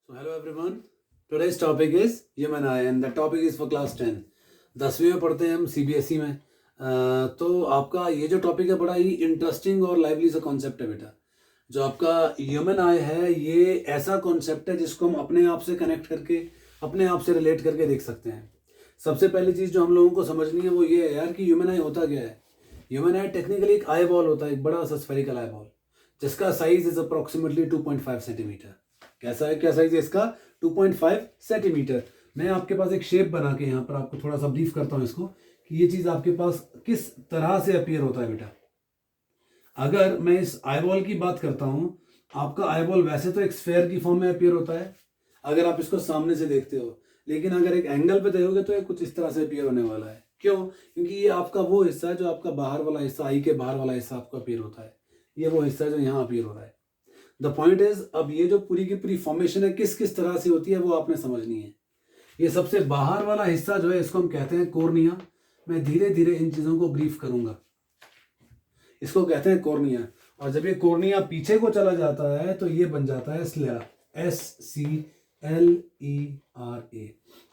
So hello everyone. Today's topic is human eye and the topic is for class 10. 10वीं में पढ़ते हैं हम CBSE में। तो आपका ये जो टॉपिक है बड़ा ही इंटरेस्टिंग और लाइवली सा कॉन्सेप्ट है बेटा। जो आपका ह्यूमन आई है ये ऐसा कॉन्सेप्ट है जिसको हम अपने आप से कनेक्ट करके अपने आप से रिलेट करके देख सकते हैं। सबसे पहली चीज़ जो हम लोगों को समझनी है वो ये है यार कि ह्यूमन आई होता क्या है। ह्यूमन आई टेक्निकली एक आई बॉल होता है, एक बड़ा सा स्फेरिकल आई बॉल जिसका साइज इज अप्रोक्सीमेटली 2.5 सेंटीमीटर। कैसा है, क्या साइज है इसका? 2.5 सेंटीमीटर। मैं आपके पास एक शेप बना के यहाँ पर आपको थोड़ा सा ब्रीफ करता हूँ इसको कि ये चीज़ आपके पास किस तरह से अपीयर होता है बेटा। अगर मैं इस आईबॉल की बात करता हूँ, आपका आईबॉल वैसे तो एक स्फेयर की फॉर्म में अपीयर होता है अगर आप इसको सामने से देखते हो, लेकिन अगर एक एंगल पे देखोगे तो ये कुछ इस तरह से अपीयर होने वाला है। क्यों? क्योंकि ये आपका वो हिस्सा है जो आपका बाहर वाला हिस्सा, आई के बाहर वाला हिस्सा आपको अपीयर होता है। ये वो हिस्सा है जो यहाँ अपीयर हो रहा है। द पॉइंट इज, अब ये जो पूरी की पूरी फॉर्मेशन है किस किस तरह से होती है वो आपने समझनी है। ये सबसे बाहर वाला हिस्सा जो है इसको हम कहते हैं कॉर्निया। मैं धीरे धीरे इन चीज़ों को ब्रीफ करूंगा। इसको कहते हैं कॉर्निया, और जब ये कॉर्निया पीछे को चला जाता है तो ये बन जाता है स्लेरा, SCLERA।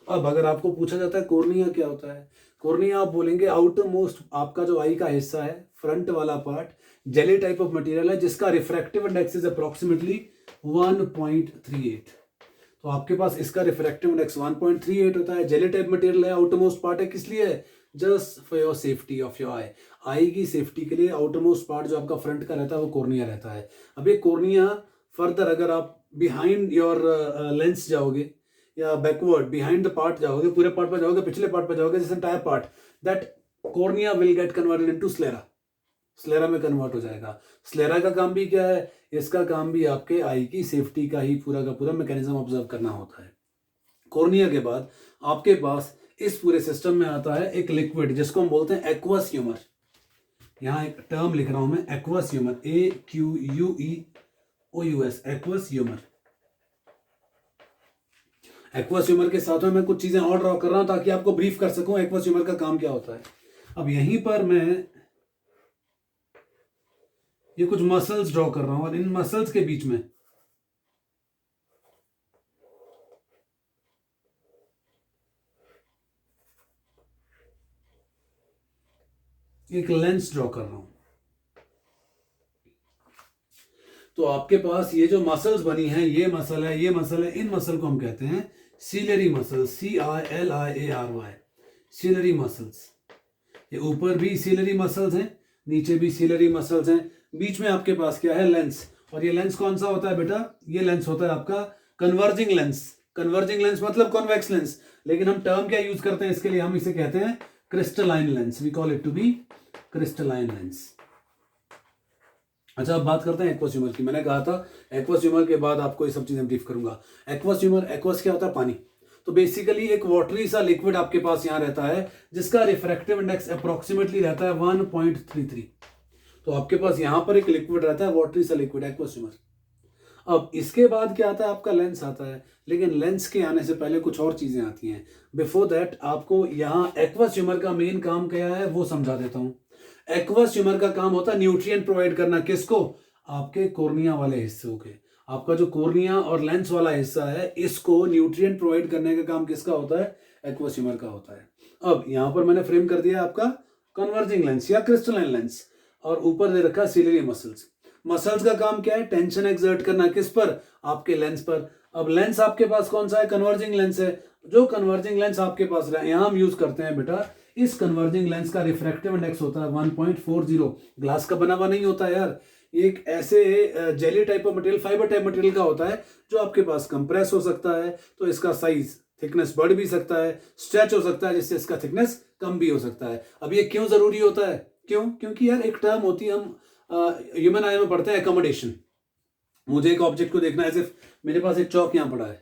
अब अगर आपको पूछा जाता है कॉर्निया क्या होता है, कॉर्निया आप बोलेंगे आउटर मोस्ट आपका जो आई का हिस्सा है, फ्रंट वाला part jelly type of material है जिसका रिफ्रैक्टिव इंडेक्स इज अप्रोक्सीमेटली 1.38। तो आपके पास इसका रिफ्रैक्टिव इंडेक्स 1.38 होता है। जेली टाइप मटेरियल है, आउटर मोस्ट पार्ट है, किस लिए है? Just for your safety of your eye. Eye की सेफ्टी के लिए आउटर मोस्ट पार्ट जो आपका फ्रंट का रहता है वो कॉर्निया रहता है। अब ये कॉर्निया फर्दर अगर आप बिहाइंड योर लेंस जाओगे या बैकवर्ड बिहाइंड द पार्ट जाओगे, पूरे पार्ट पर जाओगे, पिछले पार्ट पर जाओगे, this entire part, that cornea will get converted into sclera. Sclera में कन्वर्ट हो जाएगा। स्लेरा का काम भी क्या है? इसका काम भी आपके आई की सेफ्टी का ही पूरा का पूरा मैकेनिज्म ऑब्जर्व करना होता है। कॉर्निया के बाद आपके पास इस पूरे सिस्टम में आता है एक लिक्विड जिसको हम बोलते हैं एक्वस ह्यूमर। यहां एक टर्म लिख रहा हूं मैं, aqueous humour, AQUEOUS, aqueous humour. Aqueous humour के साथ में मैं कुछ चीजें और ड्रॉ कर रहा हूं ताकि आपको ब्रीफ कर सकूं एक्वस ह्यूमर का काम क्या होता है। अब यहीं पर मैं ये कुछ मसल्स ड्रॉ कर रहा हूं और इन मसल्स के बीच में एक लेंस ड्रॉ कर रहा हूं। तो आपके पास ये जो मसल्स बनी हैं, ये मसल है, ये मसल है, इन मसल को हम कहते हैं ciliary muscle, CILIARY, ciliary muscles. ये ऊपर भी सीलरी मसल्स हैं, नीचे भी सीलरी मसल्स हैं, बीच में आपके पास क्या है? लेंस। और ये लेंस कौन सा होता है बेटा? ये लेंस होता है आपका कन्वर्जिंग लेंस। कन्वर्जिंग लेंस मतलब कॉन्वेक्स लेंस, लेकिन हम टर्म क्या यूज करते हैं इसके लिए? हम इसे कहते हैं crystalline lens. We call it to be crystalline lens. अच्छा, अब बात करते हैं एक्वस ह्यूमर की। मैंने कहा था एक्वस ह्यूमर के बाद आपको ये सब चीजें ब्रीफ करूंगा। एक्वस ह्यूमर, एक्वस क्या होता है? पानी। तो बेसिकली एक वाटरी सा लिक्विड आपके पास यहां रहता है जिसका रिफ्रैक्टिव इंडेक्स अप्रोक्सीमेटली रहता है 1.33। तो आपके पास यहां पर एक लिक्विड रहता है, वाटरी सा लिक्विड, एक्वस ह्यूमर। अब इसके बाद क्या आता है? आपका लेंस आता है, लेकिन लेंस के आने से पहले कुछ और चीजें आती हैं। बिफोर दैट आपको यहाँ एक्वस ह्यूमर का मेन काम क्या है वो समझा देता हूं। एक्वस ह्यूमर का काम होता है न्यूट्रिएंट प्रोवाइड करना। किसको? आपके कॉर्निया वाले हिस्सों के। आपका जो कॉर्निया और लेंस वाला हिस्सा है इसको न्यूट्रिएंट प्रोवाइड करने का काम किसका होता है? एक्वस ह्यूमर का होता है। अब यहां पर मैंने फ्रेम कर दिया आपका कन्वर्जिंग लेंस या क्रिस्टलाइन लेंस, और ऊपर दे रखा सीलरी मसल्स। मसल्स का काम क्या है? टेंशन एक्सर्ट करना। किस पर? आपके लेंस पर। अब लेंस आपके पास कौन सा है? कन्वर्जिंग लेंस है। जो कन्वर्जिंग लेंस आपके पास रहा, यहां हम यूज करते हैं बेटा, इस कन्वर्जिंग लेंस का रिफ्रैक्टिव इंडेक्स होता है 1.40। ग्लास का बना हुआ नहीं होता यार, एक ऐसे jelly type of material, fibre type material का होता है जो आपके पास कंप्रेस हो सकता है, तो इसका साइज, थिकनेस बढ़ भी सकता है, स्ट्रेच हो सकता है, जिससे इसका थिकनेस कम भी हो सकता है। अब ये क्यों जरूरी होता है? क्यों? क्योंकि यार एक टर्म होती है, हम ह्यूमन आई में पढ़ते हैं, एकोमोडेशन। मुझे एक ऑब्जेक्ट को देखना है, सिर्फ मेरे पास एक चौक यहां पड़ा है।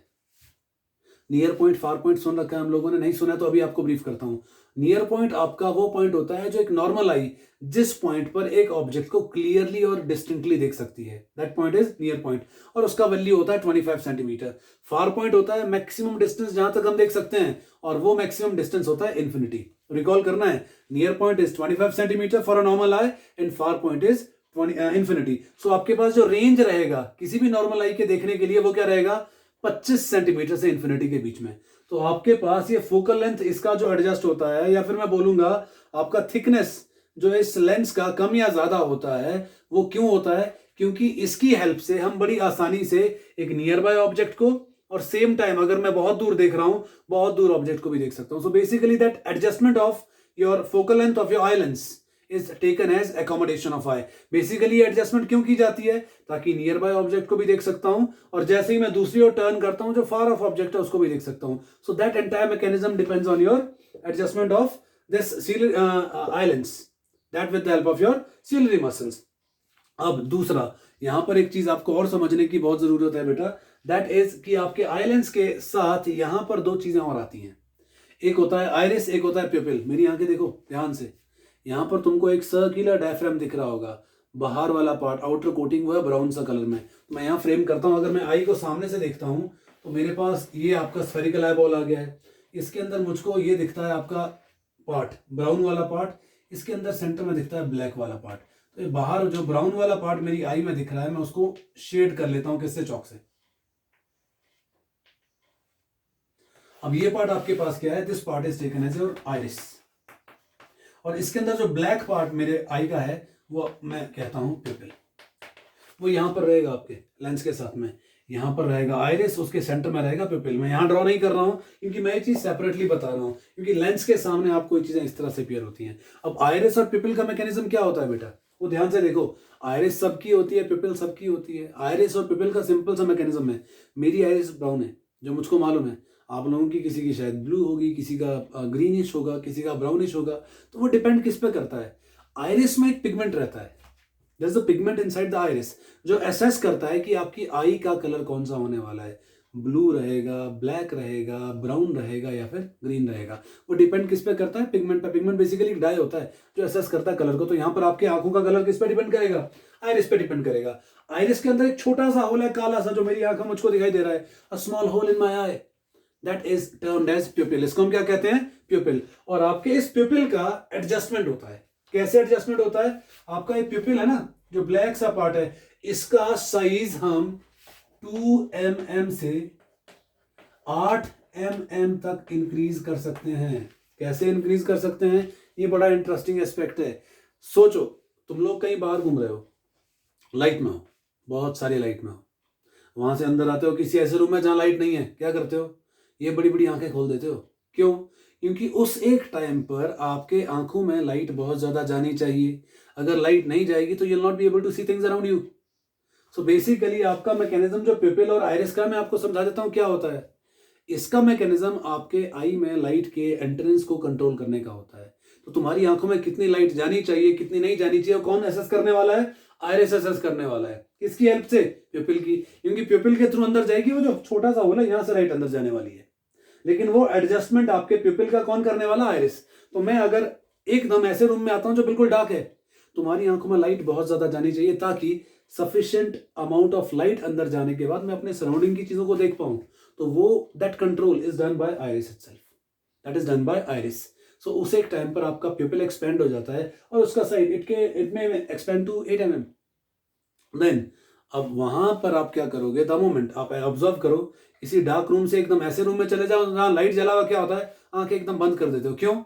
नियर पॉइंट, फार पॉइंट सुन रखा है हम लोगों ने, नहीं सुना तो अभी आपको ब्रीफ करता हूं। नियर पॉइंट आपका वो पॉइंट होता है जो एक नॉर्मल आई जिस पॉइंट पर एक ऑब्जेक्ट को क्लियरली और डिस्टिंक्टली देख सकती है, that point is near point, और उसका वैल्यू होता है 25 सेंटीमीटर। फार पॉइंट होता है मैक्सिमम डिस्टेंस जहां तक हम देख सकते हैं, और वो मैक्सिमम डिस्टेंस होता है इन्फिनिटी। रिकॉल करना है, near point is 25 centimetre for a normal eye and far point is infinity. So आपके पास जो रेंज रहेगा किसी भी नॉर्मल आई के देखने के लिए वो क्या रहेगा? 25 सेंटीमीटर से इन्फिनिटी के बीच में। तो आपके पास ये फोकल लेंथ इसका जो एडजस्ट होता है, या फिर मैं बोलूंगा आपका थिकनेस जो इस लेंस का कम या ज्यादा होता है, वो क्यों होता है? क्योंकि इसकी हेल्प से हम बड़ी आसानी से एक नियर बाय ऑब्जेक्ट को और सेम टाइम अगर मैं बहुत दूर देख रहा हूं, बहुत दूर ऑब्जेक्ट को भी देख सकता हूं। So basically that adjustment of your focal length of your eye lens is taken as accommodation of eye. Basically adjustment क्यों की जाती है? ताकि नियर बाय ऑब्जेक्ट को भी देख सकता हूं और जैसे ही मैं दूसरी ओर टर्न करता हूं, जो फार ऑफ ऑब्जेक्ट है उसको भी देख सकता हूं। So that entire mechanism depends on your adjustment of this eye lens, that with the help of your ciliary muscles. अब दूसरा, यहां पर एक चीज आपको और समझने की बहुत जरूरत है बेटा, दैट इज कि आपके आई लेंस के साथ यहां पर दो चीजें और आती हैं। एक होता है आइरिस, एक होता है प्यूपिल। मेरी आंखें देखो ध्यान से, यहां पर तुमको एक सर्कुलर डायफ्राम दिख रहा होगा, बाहर वाला पार्ट आउटर कोटिंग वो है ब्राउन सा कलर में। तो मैं यहाँ फ्रेम करता हूँ, अगर मैं आई को सामने से देखता हूँ तो मेरे पास ये आपका स्फेरिकल आई बॉल आ गया है। इसके अंदर मुझको ये दिखता है आपका पार्ट, ब्राउन वाला पार्ट, इसके अंदर सेंटर में दिखता है ब्लैक वाला पार्ट। तो ये बाहर जो ब्राउन वाला पार्ट मेरी आई में दिख रहा है, मैं उसको शेड कर लेता हूँ, किससे? चौक से। अब ये पार्ट आपके पास क्या है? This part is taken as your iris, और इसके अंदर जो ब्लैक पार्ट मेरे आई का है वो मैं कहता हूं प्यूपिल। वो यहां पर रहेगा आपके लेंस के साथ में, यहां पर रहेगा आइरिस, उसके सेंटर में रहेगा प्यूपिल। मैं यहां ड्रॉ नहीं कर रहा हूं क्योंकि मैं ये चीज सेपरेटली बता रहा हूं, क्योंकि लेंस के सामने आपको ये चीजें इस तरह से अपीयर होती हैं। अब आइरिस और प्यूपिल का मैकेनिज्म क्या होता है बेटा? वो ध्यान से देखो, आइरिस सबकी होती है, प्यूपिल सबकी होती है। आइरिस और प्यूपिल का सिंपल सा मैकेनिज्म है। मेरी आइरिस ब्राउन है जो मुझको मालूम है, आप लोगों की किसी की शायद ब्लू होगी, किसी का ग्रीनिश होगा, किसी का ब्राउनिश होगा। तो वो डिपेंड किस पे करता है? आइरिस में एक पिगमेंट रहता है, there is a pigment inside the iris जो असेस करता है कि आपकी आई का कलर कौन सा होने वाला है, ब्लू रहेगा, ब्लैक रहेगा, ब्राउन रहेगा या फिर ग्रीन रहेगा। वो डिपेंड किस पे करता है? पिगमेंट पे। पिगमेंट बेसिकली डाई होता है जो असेस करता है कलर को। तो यहाँ पर आपके आंखों का कलर किस पे डिपेंड करेगा? आइरिस पे डिपेंड करेगा। आइरिस के अंदर एक छोटा सा होल है, काला सा, जो मेरी आंख में मुझको दिखाई दे रहा है, a small hole in my eye, that is termed as pupil. इसको हम क्या कहते हैं? प्यूपिल। और आपके इस प्यूपिल का एडजस्टमेंट होता है। कैसे एडजस्टमेंट होता है? आपका ये प्यूपिल है ना, जो ब्लैक सा पार्ट है, इसका साइज हम 2 mm से 8 mm तक इंक्रीज कर सकते हैं। कैसे इंक्रीज कर सकते हैं? ये बड़ा इंटरेस्टिंग एस्पेक्ट है। सोचो, तुम लोग कहीं बाहर घूम रहे हो, लाइट में हो, बहुत सारी लाइट में हो, वहां से अंदर आते हो किसी ऐसे रूम में जहां लाइट नहीं है, क्या करते हो? ये बड़ी बड़ी आंखें खोल देते हो। क्यों? क्योंकि उस एक टाइम पर आपके आंखों में लाइट बहुत ज्यादा जानी चाहिए। अगर लाइट नहीं जाएगी तो you will not be able to see things around you. So basically आपका मैकेनिज्म जो प्यूपिल और आइरिस का, मैं आपको समझा देता हूं क्या होता है। इसका मैकेनिज्म आपके आई में लाइट के एंट्रेंस को कंट्रोल करने का होता है। तो तुम्हारी आंखों में कितनी लाइट जानी चाहिए, कितनी नहीं जानी चाहिए, कौन असेस करने वाला है? आइरिस असेस करने वाला है। किसकी हेल्प से? प्यूपिल की। क्योंकि प्यूपिल के थ्रू अंदर जाएगी, वो जो छोटा सा होल है यहां से लाइट अंदर जाने वाली है, लेकिन वो एडजस्टमेंट आपके प्यूपिल का कौन करने वाला? आइरिस। तो मैं अगर एकदम ऐसे रूम में आता हूं जो बिल्कुल डार्क है, तुम्हारी आंखों में लाइट बहुत ज्यादा जानी चाहिए ताकि सफिशिएंट अमाउंट ऑफ लाइट अंदर जाने के बाद मैं अपने सराउंडिंग की चीजों को देख पाऊं। तो वो that control is done by iris itself, that is done by iris. So उस एक टाइम पर आपका प्यूपिल एक्सपेंड हो जाता है और उसका साइज इट में एक्सपेंड टू 8 mm। देन अब वहां पर आप क्या करोगे? द मोमेंट आप ऑब्जर्व करो, किसी डार्क रूम से एकदम ऐसे रूम में चले जाओ जहां लाइट जला हुआ, क्या होता है? आंखें एकदम बंद कर देते हो। क्यों?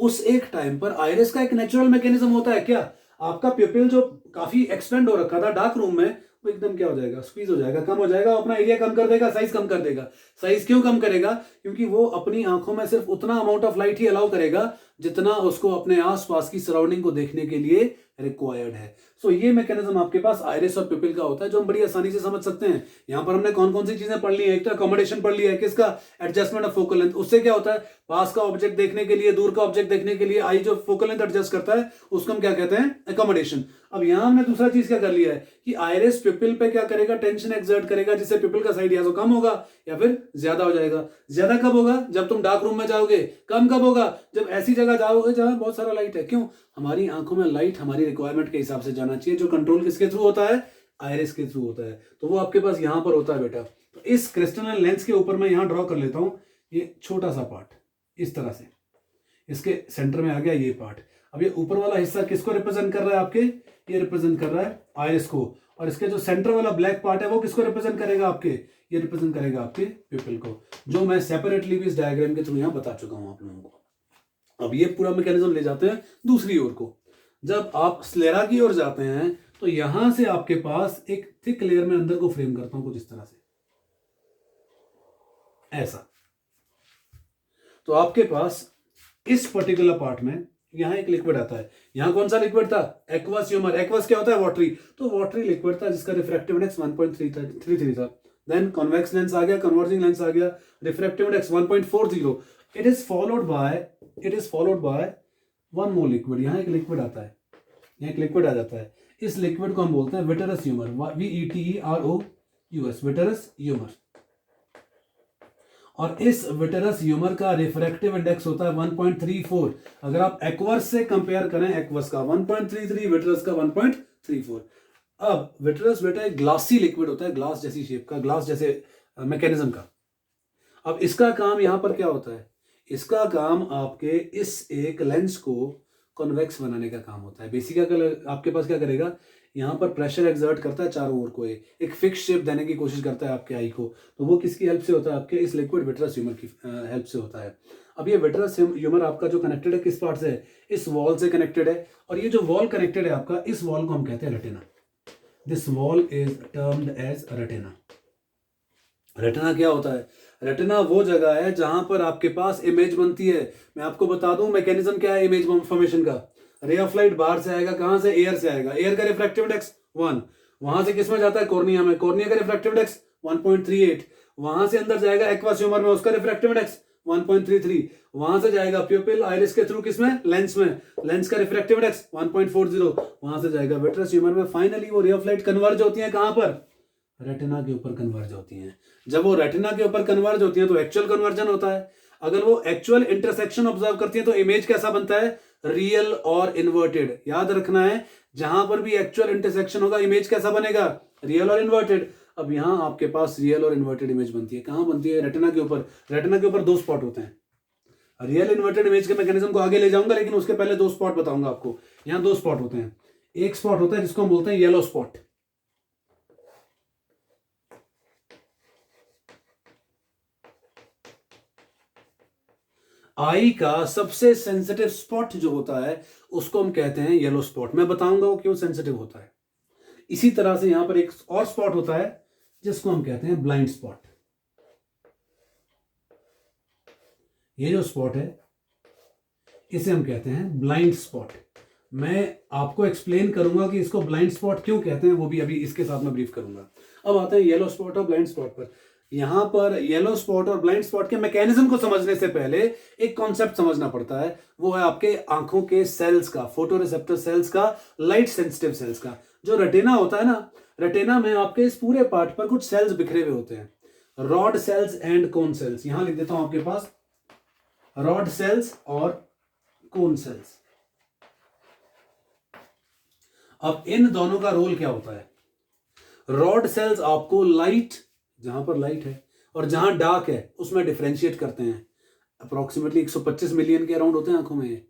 उस एक टाइम पर आइरिस का एक नेचुरल मैकेनिज्म होता है। क्या? आपका प्यूपिल जो काफी एक्सपेंड हो रखा था डार्क रूम में, वो एकदम क्या हो जाएगा? स्क्वीज हो जाएगा, कम हो जाएगा, अपना एरिया कम कर देगा, साइज कम कर देगा। साइज क्यों कम करेगा? क्योंकि वो अपनी आंखों में सिर्फ उतना amount of light he allow करेगा जितना उसको अपने आसपास की सराउंडिंग को देखने के लिए रिक्वायर्ड है। सो ये मैकेनिज्म आपके पास आइरिस और प्यूपिल का होता है, जो हम बड़ी आसानी से समझ सकते हैं। यहां पर हमने कौन कौन सी चीजें पढ़ ली है? एक तो अकोमोडेशन पढ़ लिया है, किसका? Adjustment of focal length. उससे क्या होता है? पास का ऑब्जेक्ट देखने के लिए, दूर का ऑब्जेक्ट देखने के लिए आई जो फोकल लेंथ एडजस्ट करता है, उसको हम क्या कहते हैं? अकोमोडेशन। अब यहां हमने दूसरा चीज क्या कर लिया है कि आइरिस प्यूपिल पे क्या करेगा? टेंशन एक्सर्ट करेगा, जिससे प्यूपिल का साइड या तो कम होगा या फिर ज्यादा हो जाएगा। ज्यादा कब होगा? जब तुम डार्क रूम में जाओगे। कम कब होगा? जब ऐसी जगह जाओगे जहां बहुत सारा लाइट है। क्यों? हमारी आंखों में लाइट हमारी रिक्वायरमेंट के हिसाब से जाना चाहिए, जो कंट्रोल किसके थ्रू होता है? आइरिस के थ्रू होता है। तो वो आपके पास यहां पर होता है बेटा। तो इस क्रिस्टलन लेंस के ऊपर मैं यहां ड्रॉ कर लेता हूं ये छोटा सा पार्ट, इस तरह से इसके सेंटर में आ गया ये पार्ट। अब ये ऊपर वाला हिस्सा किसको रिप्रेजेंट कर रहा है? आपके ये रिप्रेजेंट कर रहा है आइरिस को, और इसके जो सेंटर वाला ब्लैक पार्ट है वो किसको रिप्रेजेंट करेगा आपके, ये रिप्रेजेंट करेगा आपके प्यूपिल को, जो मैं सेपरेटली भी इस डायग्राम के थ्रू यहाँ बता चुका हूँ आप लोगों को। अब ये पूरा मैकेनिज्म ले जाते हैं दूसरी ओर को। जब आप स्लेरा की ओर जाते हैं तो यहां से आपके पास एक थिक लेयर में अंदर को फ्रेम करता हूं कुछ इस तरह से, ऐसा। तो आपके पास इस पर्टिकुलर पार्ट में यहां एक लिक्विड आता है। यहां कौन सा लिक्विड था, एक्वस ह्यूमर। एक्वस क्या होता है, वाटरी। तो वाटरी लिक्विड था जिसका रिफ्रैक्टिव इंडेक्स 1.33 था। देन कॉन्वेक्स लेंस आ गया, कन्वर्जिंग लेंस आ गया, refractive index 1.40। It is followed by one more liquid. यहां एक लिक्विड आता है, यहां एक लिक्विड आ जाता है। इस लिक्विड को हम बोलते हैं विटरस ह्यूमर, VETEROUS, विटरस ह्यूमर। और इस विटरस ह्यूमर का रिफ्रैक्टिव इंडेक्स होता है 1.34। अगर आप एक्वस से कंपेयर करें, एक्वस का 1.33, विटरस का 1.34। अब विटरस बेटा एक ग्लासी लिक्विड होता है, ग्लास जैसी शेप का, ग्लास जैसे मैकेनिज्म का। अब इसका काम यहां पर क्या होता है, इसका काम आपके इस एक लेंस को कॉन्वेक्स बनाने का काम होता है। बेसिकली आपके पास क्या करेगा, यहाँ पर प्रेशर एक्सर्ट करता है चारों ओर को, एक फिक्स शेप देने की कोशिश करता है आपके आई को। तो वो किसकी हेल्प से होता है, आपके इस लिक्विड विटरस ह्यूमर की हेल्प से होता है। अब ये विटरस ह्यूमर आपका जो कनेक्टेड है किस पार्ट से है, इस वॉल से कनेक्टेड है। और ये जो वॉल कनेक्टेड है आपका, इस वॉल को हम कहते हैं retina. This wall is termed as retina. Retina क्या होता है, रेटिना वो जगह है जहां पर आपके पास इमेज बनती है। मैं आपको बता दूं मैकेनिज्म क्या है इमेज फॉर्मेशन का। रे ऑफ लाइट बाहर से आएगा, कहां से, एयर से आएगा। एयर का रिफ्रैक्टिव इंडेक्स 1, वहां से किस में जाता है, कॉर्निया में। कॉर्निया का रिफ्रैक्टिव इंडेक्स 1.38, वहां से अंदर जाएगा एक्वस ह्यूमर में, उसका रिफ्रैक्टिव इंडेक्स 1.33, वहां से जाएगा प्यूपिल आइरिस के थ्रू, किसमें, लेंस में, लेंस का रिफ्रैक्टिव इंडेक्स 1.40, वहां से जाएगा विट्रस ह्यूमर में। फाइनली वो रे ऑफ लाइट कन्वर्ज होती है कहां पर, रेटिना के ऊपर कन्वर्ज होती हैं। जब वो रेटिना के ऊपर कन्वर्ज होती हैं तो एक्चुअल कन्वर्जन होता है। अगर वो एक्चुअल इंटरसेक्शन ऑब्जर्व करती हैं तो इमेज कैसा बनता है, रियल और इन्वर्टेड। याद रखना है, जहां पर भी एक्चुअल इंटरसेक्शन होगा इमेज कैसा बनेगा, रियल और इन्वर्टेड। अब यहां आपके पास रियल और इन्वर्टेड इमेज बनती है, कहां बनती है, रेटिना के ऊपर। रेटिना के ऊपर दो स्पॉट होते हैं। रियल इन्वर्टेड इमेज के मैकेनिज्म को आगे ले जाऊंगा, लेकिन उसके पहले दो स्पॉट बताऊंगा आपको। यहां दो स्पॉट होते हैं। एक स्पॉट होता है जिसको हम बोलते हैं येलो स्पॉट। आई का सबसे सेंसिटिव स्पॉट जो होता है उसको हम कहते हैं येलो स्पॉट। मैं बताऊंगा वो क्यों सेंसिटिव होता है। इसी तरह से यहां पर एक और स्पॉट होता है जिसको हम कहते हैं ब्लाइंड स्पॉट। ये जो स्पॉट है इसे हम कहते हैं ब्लाइंड स्पॉट। मैं आपको एक्सप्लेन करूंगा कि इसको ब्लाइंड स्पॉट क्यों कहते हैं, वो भी अभी इसके साथ में ब्रीफ करूंगा। अब आते हैं येलो स्पॉट और ब्लाइंड स्पॉट पर। यहां पर येलो स्पॉट और ब्लाइंड स्पॉट के मैकेनिज्म को समझने से पहले एक कॉन्सेप्ट समझना पड़ता है, वो है आपके आंखों के सेल्स का, फोटो रिसेप्टर सेल्स का, लाइट सेंसिटिव सेल्स का। जो रेटिना होता है ना, रेटिना में आपके इस पूरे पार्ट पर कुछ सेल्स बिखरे हुए होते हैं, rod sales and cone cells. यहां लिख देता हूं आपके पास रॉड सेल्स और कोन सेल्स। अब इन दोनों का रोल क्या होता है, रॉड सेल्स आपको लाइट, जहां पर लाइट है और जहां डार्क है उसमें डिफरेंशिएट करते हैं। अप्रोक्सीमेटली 125 मिलियन के अराउंड होते हैं आंखों में।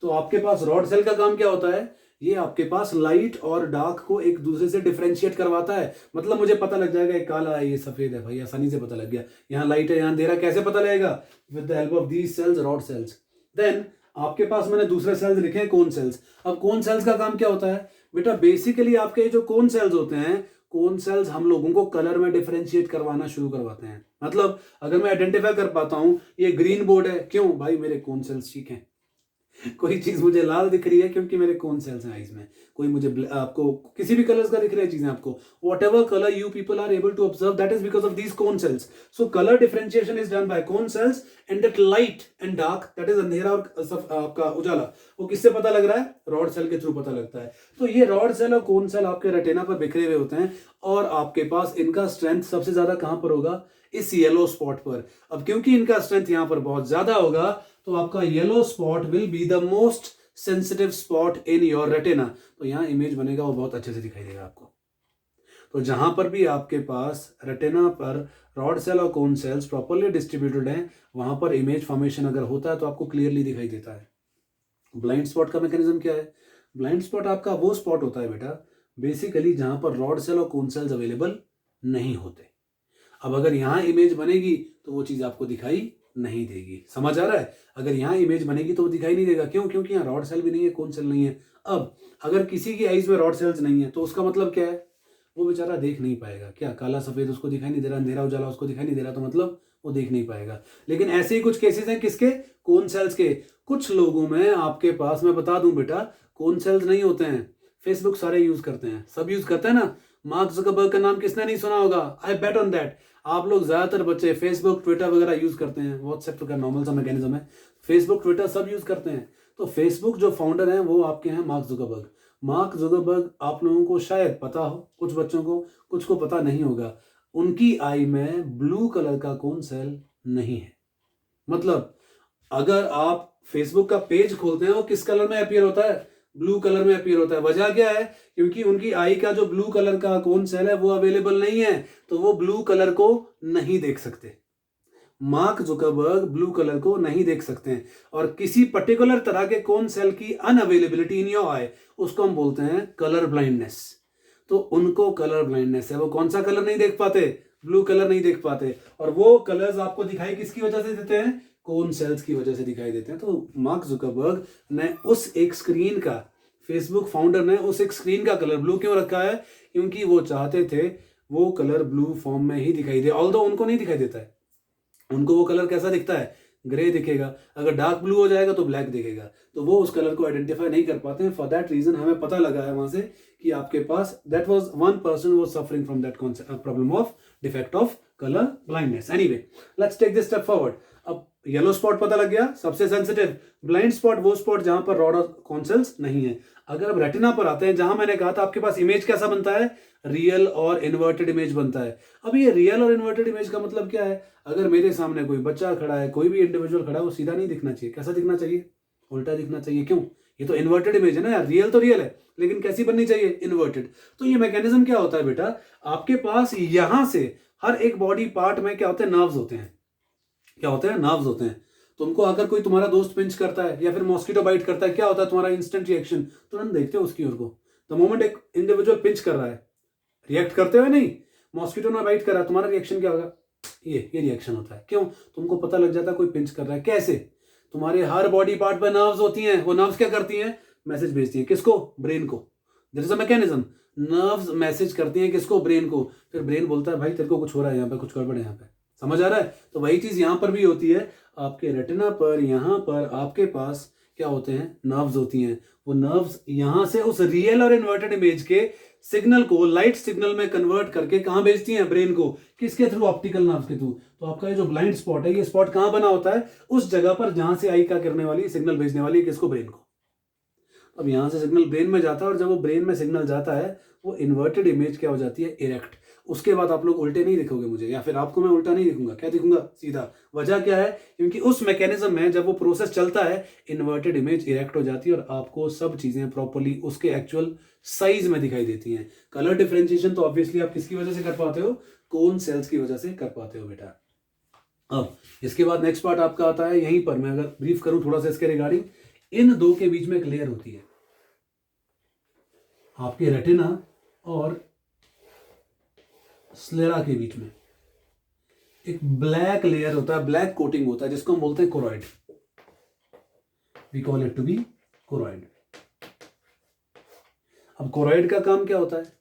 तो आपके पास रॉड सेल का काम क्या होता है, ये आपके पास लाइट और डार्क को एक दूसरे से डिफरेंशिएट करवाता है। मतलब मुझे पता लग जाएगा ये काला है ये सफेद है, भाई आसानी से पता लग गया। यहाँ लाइट है यहाँ अंधेरा, कैसे पता लगेगा, with the help of these cells, rod cells. Then आपके पास मैंने दूसरे सेल्स लिखे हैं कोन सेल्स। अब कोन सेल्स का काम क्या होता है बेटा, बेसिकली आपके जो कोन सेल्स होते हैं, कोन सेल्स हम लोगों को कलर में डिफरेंशिएट करवाना शुरू करवाते हैं। मतलब अगर मैं आइडेंटिफाई कर पाता हूं ये ग्रीन बोर्ड है, क्यों भाई मेरे कोन सेल्स ठीक हैं। कोई चीज मुझे लाल दिख रही है क्योंकि मेरे कोन सेल्स हैं आईज में। कोई मुझे आपको किसी भी कलर्स का दिख रही है चीजें आपको, whatever colour you people are able to observe, that is because of these cone cells. So colour differentiation is done by cone cells and that light and dark, that is अंधेरा और आपका उजाला, वो किससे पता लग रहा है, rod cell के थ्रू पता लगता है। तो ये रॉड सेल और कोन सेल आपके रेटिना पर बिखरे हुए होते हैं और आपके पास इनका स्ट्रेंथ सबसे ज्यादा कहां पर होगा, इस येलो स्पॉट पर। अब क्योंकि इनका स्ट्रेंथ यहां पर बहुत ज्यादा होगा तो आपका yellow spot will be the most sensitive spot in your retina. तो यहां इमेज बनेगा वो बहुत अच्छे से दिखाई देगा आपको। तो जहां पर भी आपके पास रेटिना पर रॉड सेल और कोन सेल्स प्रॉपर्ली डिस्ट्रीब्यूटेड हैं, वहां पर इमेज फॉर्मेशन अगर होता है तो आपको क्लियरली दिखाई देता है। ब्लाइंड स्पॉट का मैकेनिज्म क्या है, ब्लाइंड स्पॉट आपका वो स्पॉट होता है बेटा, बेसिकली जहां पर रॉड सेल और कोन सेल्स अवेलेबल नहीं होते। अब अगर यहाँ इमेज बनेगी तो वो चीज आपको दिखाई नहीं देगी। समझ आ रहा है? अगर यहाँ इमेज बनेगी तो वो दिखाई नहीं देगा। क्यों? क्योंकि यहाँ रॉड सेल भी नहीं है, कोन सेल नहीं है। अब अगर किसी की आईज में रॉड सेल्स नहीं है तो उसका मतलब क्या है? वो बेचारा देख नहीं पाएगा। क्या काला सफेद उसको दिखाई नहीं दे रहा, अंधेरा उजाला उसको दिखाई नहीं दे रहा, तो मतलब वो देख नहीं पाएगा। लेकिन ऐसे ही कुछ केसेस हैं किसके? कोन सेल्स के। कुछ लोगों में आपके पास, मैं बता दूं बेटा, कोन सेल्स नहीं होते हैं। फेसबुक सारे यूज करते हैं, सब यूज करते हैं ना। मार्क जुकरबर्ग का नाम किसने नहीं सुना होगा? आई बेट ऑन दैट। आप लोग ज्यादातर बच्चे फेसबुक ट्विटर वगैरह यूज करते हैं। व्हाट्सएप तो का नॉर्मल सा मैकेनिज्म है, फेसबुक ट्विटर सब यूज करते हैं। तो फेसबुक जो फाउंडर हैं वो आपके हैं मार्क जुकरबर्ग। मार्क जुकरबर्ग आप लोगों को शायद पता हो, कुछ बच्चों को, कुछ को पता नहीं होगा। उनकी आई में ब्लू कलर का कोन सेल नहीं है। मतलब अगर आप फेसबुक का पेज खोलते हैं वो किस कलर में अपीयर होता है? ब्लू कलर में अपीयर होता है। वजह क्या है? क्योंकि उनकी आई का जो ब्लू कलर का कोन सेल है वो अवेलेबल नहीं है, तो वो ब्लू कलर को नहीं देख सकते। मार्क जुकरबर्ग ब्लू कलर को नहीं देख सकते हैं। और किसी पर्टिकुलर तरह के कोन सेल की अनअवेलेबिलिटी इन योर आई, उसको हम बोलते हैं कलर ब्लाइंडनेस। तो उनको कलर ब्लाइंडनेस है। वो कौन सा कलर नहीं देख पाते? ब्लू कलर नहीं देख पाते। और वो कलर्स आपको दिखाई किसकी वजह से देते हैं? कोन सेल्स की वजह से दिखाई देते हैं। तो मार्क जुकरबर्ग ने उस एक स्क्रीन का, फेसबुक फाउंडर ने उस एक स्क्रीन का कलर ब्लू क्यों रखा है? क्योंकि वो चाहते थे वो कलर ब्लू फॉर्म में ही दिखाई दे। ऑल्दो उनको नहीं दिखाई देता है, उनको वो कलर कैसा दिखता है? ग्रे दिखेगा। अगर डार्क ब्लू हो जाएगा तो ब्लैक दिखेगा। तो वो उस कलर को आइडेंटिफाई नहीं कर पाते हैं। फॉर दैट रीजन हमें पता लगा है वहां से कि आपके पास that was one person was suffering from that problem of defect of colour blindness. Anyway, let's take this step forward. अब येलो स्पॉट पता लग गया, सबसे सेंसिटिव। ब्लाइंड स्पॉट वो स्पॉट जहां पर रॉड और कोन सेल्स नहीं है। अगर अब रेटिना पर आते हैं, जहां मैंने कहा था आपके पास इमेज कैसा बनता है? रियल और इन्वर्टेड इमेज बनता है। अब ये रियल और इन्वर्टेड इमेज का मतलब क्या है? अगर मेरे सामने कोई बच्चा खड़ा है, कोई भी इंडिविजुअल खड़ा है, वो सीधा नहीं दिखना चाहिए। कैसा दिखना चाहिए? उल्टा दिखना चाहिए। क्यों? ये तो इन्वर्टेड इमेज है ना यार। रियल तो रियल है, लेकिन कैसी बननी चाहिए? इन्वर्टेड। तो ये मैकेनिज्म क्या होता है बेटा? आपके पास यहां से हर एक बॉडी पार्ट में क्या होते हैं? नर्व्स होते हैं। क्या होते हैं? नर्व्स होते हैं। तुमको अगर कोई तुम्हारा दोस्त पिंच करता है या फिर मॉस्किटो बाइट करता है, क्या होता है तुम्हारा इंस्टेंट रिएक्शन? तुरंत देखते हो उसकी ओर को। द मोमेंट एक इंडिविजुअल पिंच कर रहा है, रिएक्ट करते हुए नहीं, मॉस्किटो ने बाइट करा, तुम्हारा रिएक्शन क्या होगा? ये रिएक्शन होता है। क्यों? तुमको पता लग जाता है कोई पिंच कर रहा है। कैसे? तुम्हारे हर बॉडी पार्ट पे नर्व्स होती हैं। वो नर्व्स क्या करती हैं? मैसेज भेजती हैं। किसको? ब्रेन को। There is a mechanism. Nerves message करती हैं किसको? ब्रेन को। फिर ब्रेन बोलता है भाई तेरे को कुछ हो रहा है, यहाँ पे कुछ गड़बड़ है यहाँ पे। समझ आ रहा है? तो वही चीज यहां पर भी होती है। आपके रेटिना पर, यहां पर आपके पास क्या होते हैं? नर्व्स होती हैं। वो नर्व्स यहां से उस रियल और इन्वर्टेड इमेज के सिग्नल को लाइट सिग्नल में कन्वर्ट करके कहां भेजती हैं? ब्रेन को। किसके थ्रू? ऑप्टिकल नर्व्स के थ्रू। तो आपका ये जो ब्लाइंड स्पॉट है, ये स्पॉट कहां बना होता है? उस जगह पर जहां से आई का गिरने वाली, सिग्नल भेजने वाली, किसको? ब्रेन को। अब यहां से सिग्नल ब्रेन में जाता है, और जब वो ब्रेन में सिग्नल जाता है, वो इन्वर्टेड इमेज क्या हो जाती है? इरेक्ट। उसके बाद आप लोग उल्टे नहीं दिखोगे मुझे, या फिर आपको मैं उल्टा नहीं दिखूंगा। क्या दिखूंगा? सीधा। वजह क्या है? क्योंकि उस मैकेनिज्म में जब वो प्रोसेस चलता है, इन्वर्टेड इमेज इरेक्ट हो जाती है और आपको सब चीजें प्रॉपर्ली उसके एक्चुअल साइज में दिखाई देती हैं। कलर डिफरेंशिएशन तो ऑब्वियसली आप किसकी वजह से कर पाते हो? कोन सेल्स की वजह से कर पाते हो बेटा। अब इसके बाद नेक्स्ट पार्ट आपका आता है यहीं पर। मैं अगर ब्रीफ करूं थोड़ा सा इसके रिगार्डिंग, इन दो के बीच में एक लेयर होती है, आपके रेटिना और स्लेरा के बीच में एक ब्लैक लेयर होता है, ब्लैक कोटिंग होता है, जिसको हम बोलते हैं choroid. We call it to be choroid. अब कोरॉइड का काम क्या होता है?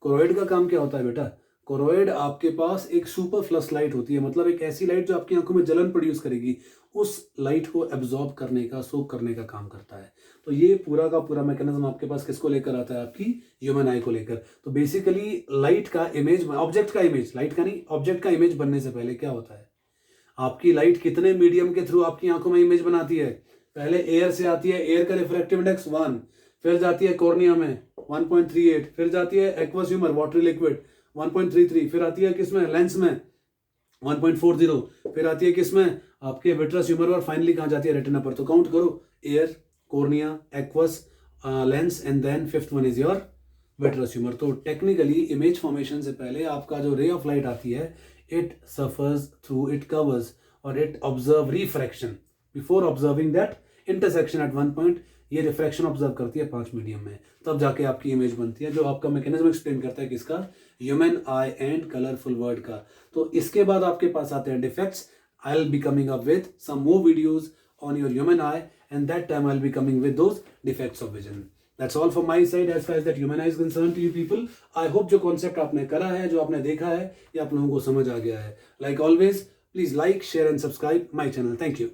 कोरॉइड का काम क्या होता है बेटा? कोरॉइड आपके पास एक सुपरफ्लस लाइट होती है, मतलब एक ऐसी लाइट जो आपकी आंखों में जलन प्रोड्यूस करेगी। उस लाइट को एब्जॉर्ब करने का, सोक करने का काम करता है। तो ये पूरा का पूरा मैकेनिज्म आपके पास किसको लेकर आता है? आपकी ह्यूमन आई को लेकर। तो बेसिकली लाइट का इमेज, ऑब्जेक्ट का इमेज, लाइट का नहीं, ऑब्जेक्ट का इमेज बनने से पहले क्या होता है? आपकी लाइट कितने मीडियम के थ्रू आपकी आंखों में इमेज बनाती है? पहले एयर से आती है, एयर का रिफ्रैक्टिव इंडेक्स 1, फिर जाती है कॉर्निया में 1.38, फिर जाती है एक्वस ह्यूमर वाटरी लिक्विड 1.33, फिर आती है किसमें? लेंस में 1.40, फिर आती है किसमें? आपके विट्रस ह्यूमर, और फाइनली कहां जाती है? रेटिना पर। तो काउंट करो, air, cornea, aqueous, lens, and then fifth one is your vitreous humour. तो टेक्निकली इमेज फॉर्मेशन से पहले आपका जो रे ऑफ लाइट आती है, it suffers through, it covers और it observe refraction before observing that intersection at one point ये refraction observe करती है 5 मीडियम में, तब जाके आपकी इमेज बनती है, जो आपका मैकेनिज्म एक्सप्लेन करता है किसका, human eye and colourful world का। तो इसके बाद आपके पास आते हैं defects. I will be coming up with some more videos on your human eye, and that time I'll be coming with those defects of vision. That's all from my side as far as that human eye is concerned to you people. I hope जो concept आपने करा है, जो आपने देखा है, ये आप लोगों को समझ आ गया है. Like always, please like, share and subscribe my channel. Thank you.